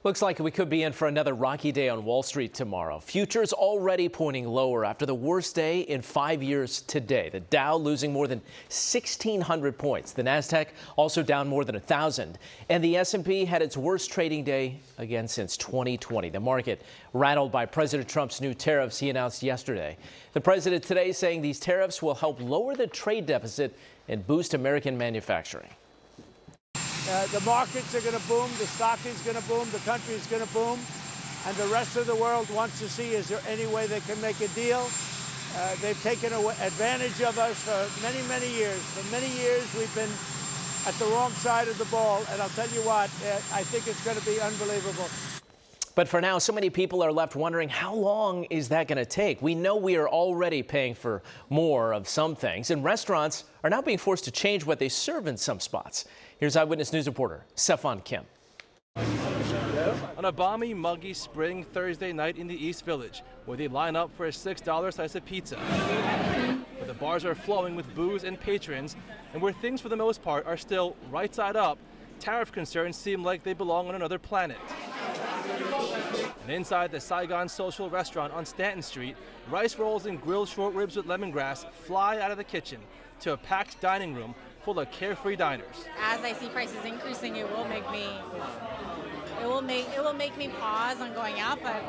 Looks like we could be in for another rocky day on Wall Street tomorrow. Futures already pointing lower after the worst day in 5 years today. The Dow losing more than 1,600 points. The Nasdaq also down more than 1,000. And the S&P had its worst trading day again since 2020. The market rattled by President Trump's new tariffs he announced yesterday. The president today saying these tariffs will help lower the trade deficit and boost American manufacturing. The markets are going to boom, the stock is going to boom, the country is going to boom, and the rest of the world wants to see, is there any way they can make a deal? They've taken advantage of us for many, many years. For many years, we've been at the wrong side of the ball, and I'll tell you what, I think it's going to be unbelievable. But for now, so many people are left wondering, how long is that going to take? We know we are already paying for more of some things, and restaurants are now being forced to change what they serve in some spots. Here's Eyewitness News reporter CeFaan Kim. On a balmy, muggy spring Thursday night in the East Village, where they line up for a $6 slice of pizza. Where the bars are flowing with booze and patrons, and where things for the most part are still right side up, tariff concerns seem like they belong on another planet. And inside the Saigon Social Restaurant on Stanton Street, rice rolls and grilled short ribs with lemongrass fly out of the kitchen to a packed dining room full of carefree diners. As I see prices increasing, it will make me pause on going out, but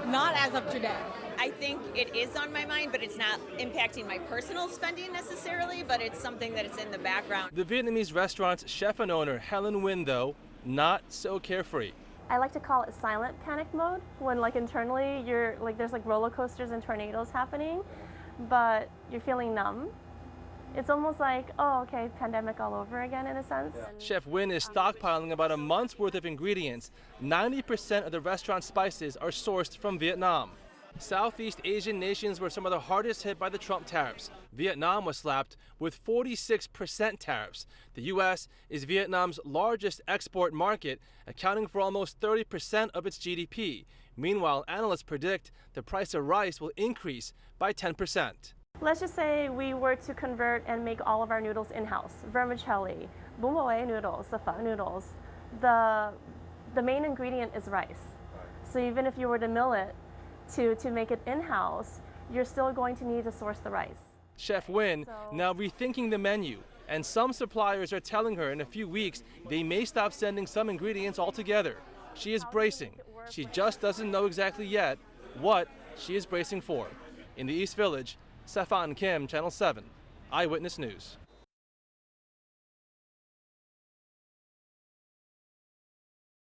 not as of today. I think it is on my mind, but it's not impacting my personal spending necessarily, but it's something that is in the background. The Vietnamese restaurant's chef and owner, Helen Nguyen, though, not so carefree. I like to call it silent panic mode, when internally there's roller coasters and tornadoes happening, but you're feeling numb. It's almost like, oh, okay, pandemic all over again in a sense. Yeah. Chef Nguyen is stockpiling about a month's worth of ingredients. 90% of the restaurant's spices are sourced from Vietnam. Southeast Asian nations were some of the hardest hit by the Trump tariffs. Vietnam was slapped with 46% tariffs. The U.S. is Vietnam's largest export market, accounting for almost 30% of its GDP. Meanwhile, analysts predict the price of rice will increase by 10%. Let's just say we were to convert and make all of our noodles in-house. Vermicelli, bún bò noodles, the pho noodles. The main ingredient is rice. So even if you were to mill it to make it in-house, you're still going to need to source the rice. Chef Nguyen now rethinking the menu, and some suppliers are telling her in a few weeks they may stop sending some ingredients altogether. She is bracing. She just doesn't know exactly yet what she is bracing for. In the East Village, CeFaan Kim, Channel 7, Eyewitness News.